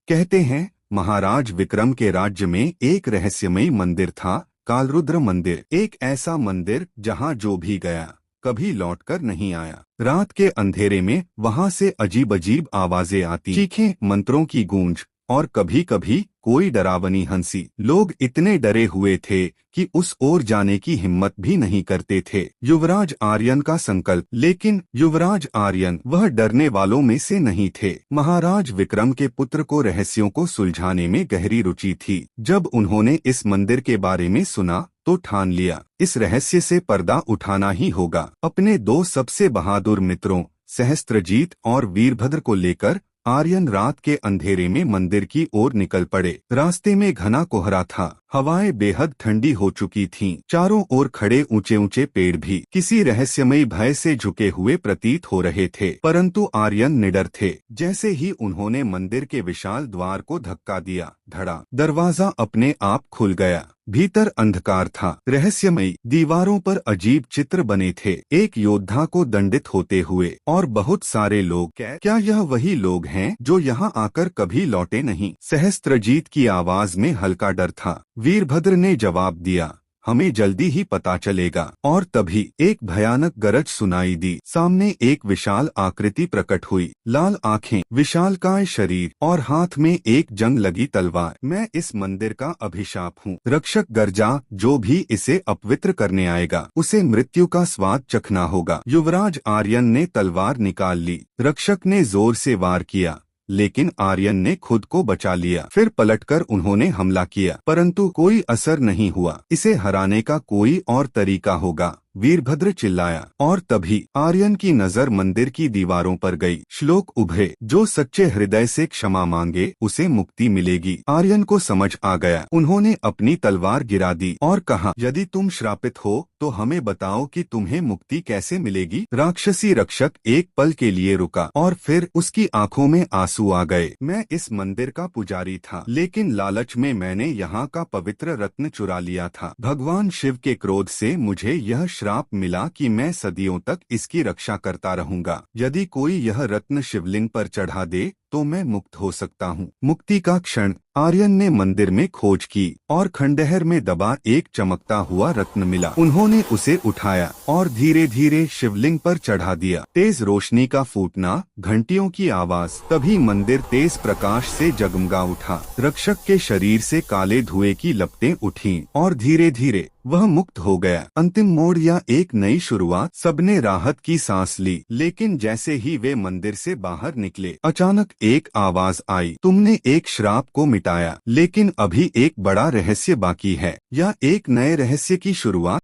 कहते हैं महाराज विक्रम के राज्य में एक रहस्यमयी मंदिर था, कालरुद्र मंदिर। एक ऐसा मंदिर जहां जो भी गया कभी लौटकर नहीं आया। रात के अंधेरे में वहां से अजीब अजीब आवाजें आती, चीखें, मंत्रों की गूंज और कभी कभी कोई डरावनी हंसी। लोग इतने डरे हुए थे कि उस ओर जाने की हिम्मत भी नहीं करते थे। युवराज आर्यन का संकल्प। लेकिन युवराज आर्यन वह डरने वालों में से नहीं थे। महाराज विक्रम के पुत्र को रहस्यों को सुलझाने में गहरी रुचि थी। जब उन्होंने इस मंदिर के बारे में सुना तो ठान लिया, इस रहस्य से पर्दा उठाना ही होगा। अपने दो सबसे बहादुर मित्रों सहस्त्रजीत और वीरभद्र को लेकर आर्यन रात के अंधेरे में मंदिर की ओर निकल पड़े। रास्ते में घना कोहरा था, हवाएं बेहद ठंडी हो चुकी थीं। चारों ओर खड़े ऊंचे ऊंचे पेड़ भी किसी रहस्यमयी भय से झुके हुए प्रतीत हो रहे थे। परंतु आर्यन निडर थे। जैसे ही उन्होंने मंदिर के विशाल द्वार को धक्का दिया, धड़ा, दरवाजा अपने आप खुल गया। भीतर अंधकार था, रहस्यमयी दीवारों पर अजीब चित्र बने थे, एक योद्धा को दंडित होते हुए और बहुत सारे लोग। क्या यह वही लोग हैं जो यहाँ आकर कभी लौटे नहीं? सहस्त्रजीत की आवाज में हल्का डर था। वीरभद्र ने जवाब दिया, हमें जल्दी ही पता चलेगा। और तभी एक भयानक गरज सुनाई दी। सामने एक विशाल आकृति प्रकट हुई, लाल आंखें, विशालकाय शरीर और हाथ में एक जंग लगी तलवार। मैं इस मंदिर का अभिशाप हूँ, रक्षक गरजा। जो भी इसे अपवित्र करने आएगा उसे मृत्यु का स्वाद चखना होगा। युवराज आर्यन ने तलवार निकाल ली। रक्षक ने जोर से वार किया, लेकिन आर्यन ने खुद को बचा लिया। फिर पलटकर उन्होंने हमला किया, परंतु कोई असर नहीं हुआ। इसे हराने का कोई और तरीका होगा, वीरभद्र चिल्लाया। और तभी आर्यन की नजर मंदिर की दीवारों पर गई। श्लोक उभरे, जो सच्चे हृदय से क्षमा मांगे उसे मुक्ति मिलेगी। आर्यन को समझ आ गया। उन्होंने अपनी तलवार गिरा दी और कहा, यदि तुम श्रापित हो तो हमें बताओ कि तुम्हें मुक्ति कैसे मिलेगी। राक्षसी रक्षक एक पल के लिए रुका और फिर उसकी आंखों में आंसू आ गए। मैं इस मंदिर का पुजारी था, लेकिन लालच में मैंने यहाँ का पवित्र रत्न चुरा लिया था। भगवान शिव के क्रोध से मुझे यह श्राप मिला कि मैं सदियों तक इसकी रक्षा करता रहूंगा। यदि कोई यह रत्न शिवलिंग पर चढ़ा दे तो मैं मुक्त हो सकता हूँ। मुक्ति का क्षण। आर्यन ने मंदिर में खोज की और खंडहर में दबा एक चमकता हुआ रत्न मिला। उन्होंने उसे उठाया और धीरे धीरे शिवलिंग पर चढ़ा दिया। तेज रोशनी का फूटना, घंटियों की आवाज। तभी मंदिर तेज प्रकाश से जगमगा उठा। रक्षक के शरीर से काले धुएं की लपटें उठीं और धीरे धीरे वह मुक्त हो गया। अंतिम मोड़ या एक नई शुरुआत। सबने राहत की सांस ली, लेकिन जैसे ही वे मंदिर से बाहर निकले, अचानक एक आवाज आई, तुमने एक श्राप को मिटाया, लेकिन अभी एक बड़ा रहस्य बाकी है। यह एक नए रहस्य की शुरुआत